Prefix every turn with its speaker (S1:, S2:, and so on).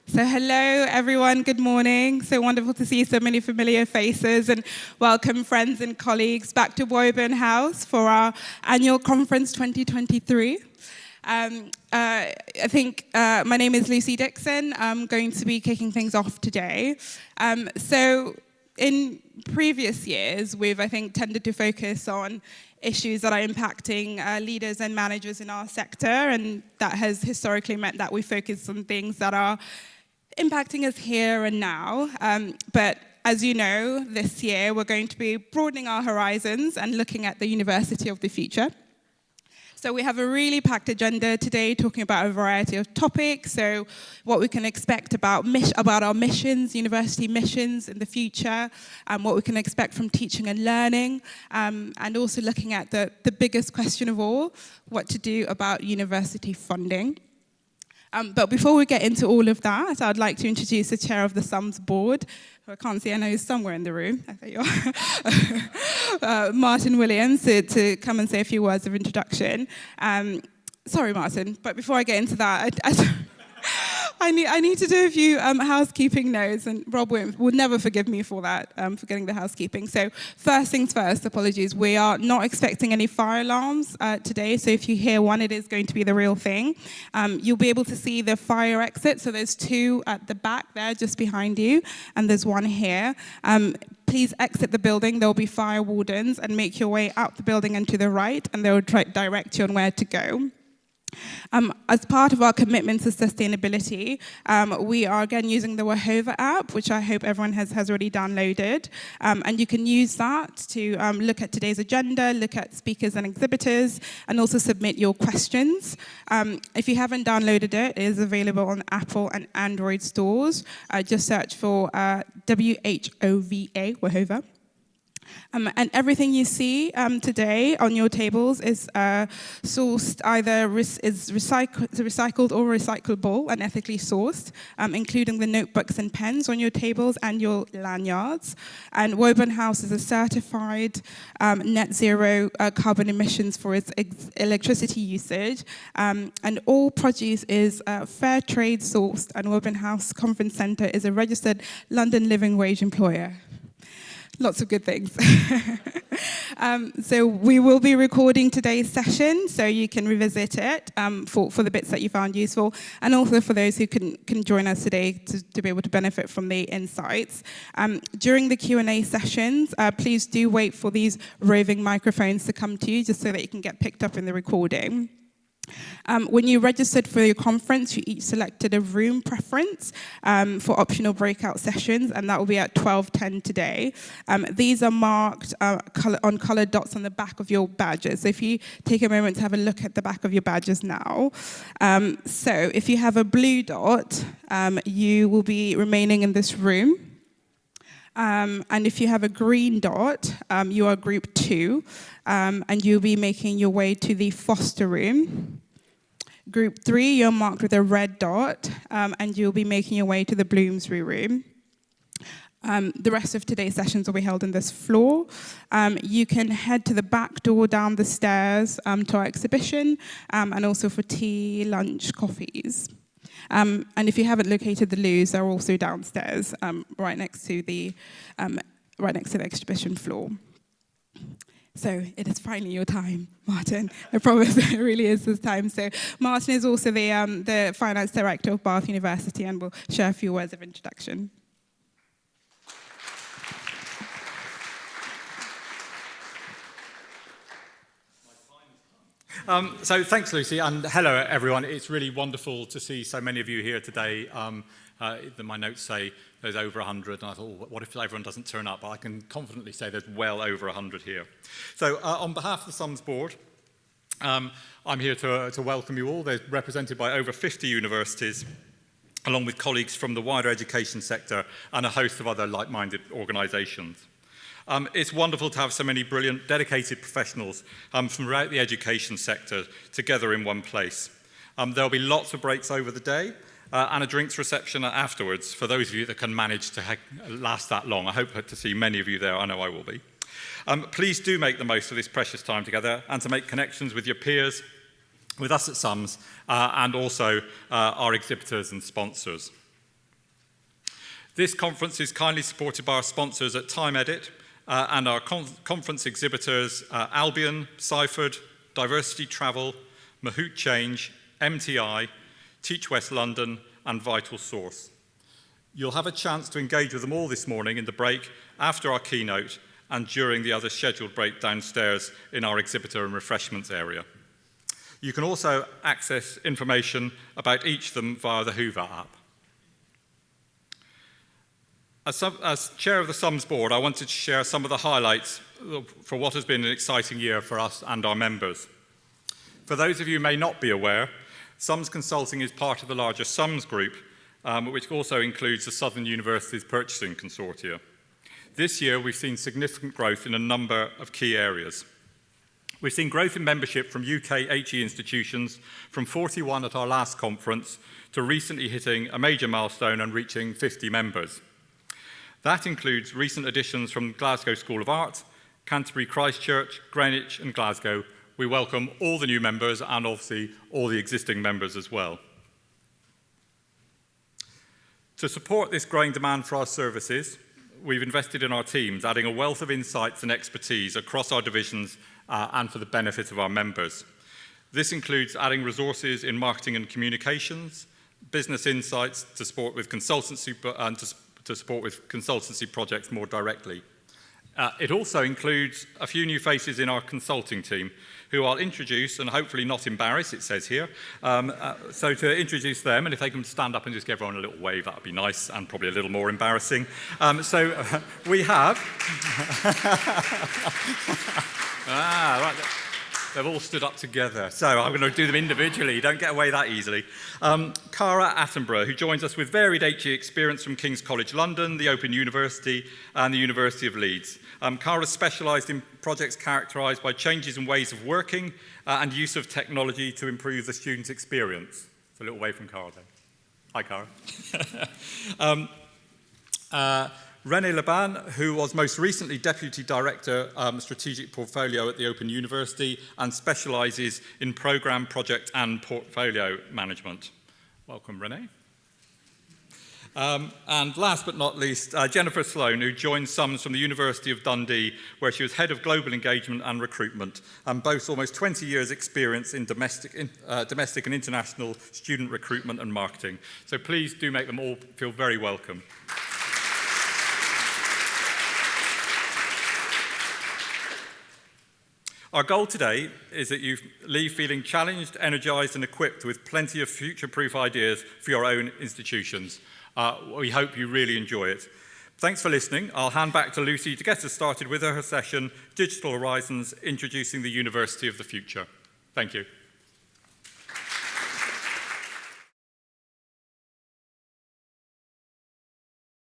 S1: So hello everyone, good morning. So wonderful to see so many familiar faces and welcome friends and colleagues back to Woburn House for our annual conference 2023. I think my name is Lucy Dixon. I'm going to be kicking things off today. So in previous years, we've, I think, tended to focus on issues that are impacting leaders and managers in our sector, and that has historically meant that we focus on things that are impacting us here and now. But as you know, this year we're going to be broadening our horizons and looking at the university of the future. So we have a really packed agenda today, talking about a variety of topics. So what we can expect about our missions, university missions in the future, what we can expect from teaching and learning, and also looking at the biggest question of all, what to do about university funding. But before we get into all of that, I'd like to introduce the chair of the SUMS board, who I can't see, I know he's somewhere in the room. I think you're Martin Williams, to come and say a few words of introduction. Sorry, Martin, but before I get into that, I need to do a few housekeeping notes, and Rob will never forgive me for that, for getting the housekeeping. So first things first, apologies. We are not expecting any fire alarms today, so if you hear one, it is going to be the real thing. You'll be able to see the fire exit, so there's two at the back there, just behind you, and there's one here. Please exit the building. There will be fire wardens, and make your way out the building and to the right, and they will direct you on where to go. As part of our commitment to sustainability, we are again using the Wahova app, which I hope everyone has already downloaded. And you can use that to look at today's agenda, look at speakers and exhibitors, and also submit your questions. If you haven't downloaded it, it is available on Apple and Android stores. Just search for WHOVA, Wahova. And everything you see today on your tables is sourced, either is recycled or recyclable and ethically sourced, including the notebooks and pens on your tables and your lanyards. And Woburn House is a certified net zero carbon emissions for its electricity usage. And all produce is fair trade sourced, and Woburn House Conference Centre is a registered London living wage employer. Lots of good things. So we will be recording today's session, so you can revisit it for the bits that you found useful, and also for those who can join us today to be able to benefit from the insights. During the Q&A sessions, please do wait for these roving microphones to come to you, just so that you can get picked up in the recording. When you registered for your conference, you each selected a room preference for optional breakout sessions, and that will be at 12:10 today. These are marked on coloured dots on the back of your badges. So if you take a moment to have a look at the back of your badges now. So if you have a blue dot, you will be remaining in this room. And if you have a green dot, you are group 2, and you'll be making your way to the foster room. Group 3, you're marked with a red dot, and you'll be making your way to the Bloomsbury room. The rest of today's sessions will be held on this floor. You can head to the back door down the stairs to our exhibition, and also for tea, lunch, coffees. And if you haven't located the loos, they're also downstairs, right next to the exhibition floor. So it is finally your time, Martin. I promise it really is this time. So Martin is also the finance director of Bath University, and will share a few words of introduction.
S2: So thanks, Lucy, and hello, everyone. It's really wonderful to see so many of you here today. My notes say there's over 100, and I thought, what if everyone doesn't turn up? But I can confidently say there's well over 100 here. So on behalf of the SUMS board, I'm here to welcome you all. They're represented by over 50 universities, along with colleagues from the wider education sector and a host of other like-minded organisations. It's wonderful to have so many brilliant, dedicated professionals from throughout the education sector together in one place. There'll be lots of breaks over the day and a drinks reception afterwards for those of you that can manage to last that long. I hope to see many of you there. I know I will be. Please do make the most of this precious time together and to make connections with your peers, with us at SUMS, and also our exhibitors and sponsors. This conference is kindly supported by our sponsors at Time Edit and our conference exhibitors Albion, Seifert, Diversity Travel, Mahout Change, MTI, Teach West London and Vital Source. You'll have a chance to engage with them all this morning in the break after our keynote and during the other scheduled break downstairs in our exhibitor and refreshments area. You can also access information about each of them via the Hoover app. As chair of the SUMS board, I wanted to share some of the highlights for what has been an exciting year for us and our members. For those of you who may not be aware, SUMS Consulting is part of the larger SUMS group, which also includes the Southern Universities Purchasing Consortia. This year, we've seen significant growth in a number of key areas. We've seen growth in membership from UK HE institutions from 41 at our last conference to recently hitting a major milestone and reaching 50 members. That includes recent additions from Glasgow School of Art, Canterbury Christchurch, Greenwich and Glasgow. We welcome all the new members and obviously all the existing members as well. To support this growing demand for our services, we've invested in our teams, adding a wealth of insights and expertise across our divisions and for the benefit of our members. This includes adding resources in marketing and communications, business insights to support with consultancy and to support with consultancy projects more directly. It also includes a few new faces in our consulting team who I'll introduce and hopefully not embarrass, it says here. So to introduce them, and if they can stand up and just give everyone a little wave, that would be nice and probably a little more embarrassing. We have... right. They've all stood up together. So I'm going to do them individually. Don't get away that easily. Cara Attenborough, who joins us with varied HE experience from King's College London, the Open University, and the University of Leeds. Cara specialised in projects characterised by changes in ways of working and use of technology to improve the student experience. It's a little wave from Cara there. Hi, Cara. René Laban, who was most recently Deputy Director Strategic Portfolio at the Open University and specialises in programme, project and portfolio management. Welcome, René. And last but not least, Jennifer Sloan, who joined SUMS from the University of Dundee, where she was Head of Global Engagement and Recruitment, and boasts almost 20 years' experience in domestic and international student recruitment and marketing. So please do make them all feel very welcome. Our goal today is that you leave feeling challenged, energised and equipped with plenty of future-proof ideas for your own institutions. We hope you really enjoy it. Thanks for listening. I'll hand back to Lucy to get us started with her session, Digital Horizons, Introducing the University of the Future. Thank you.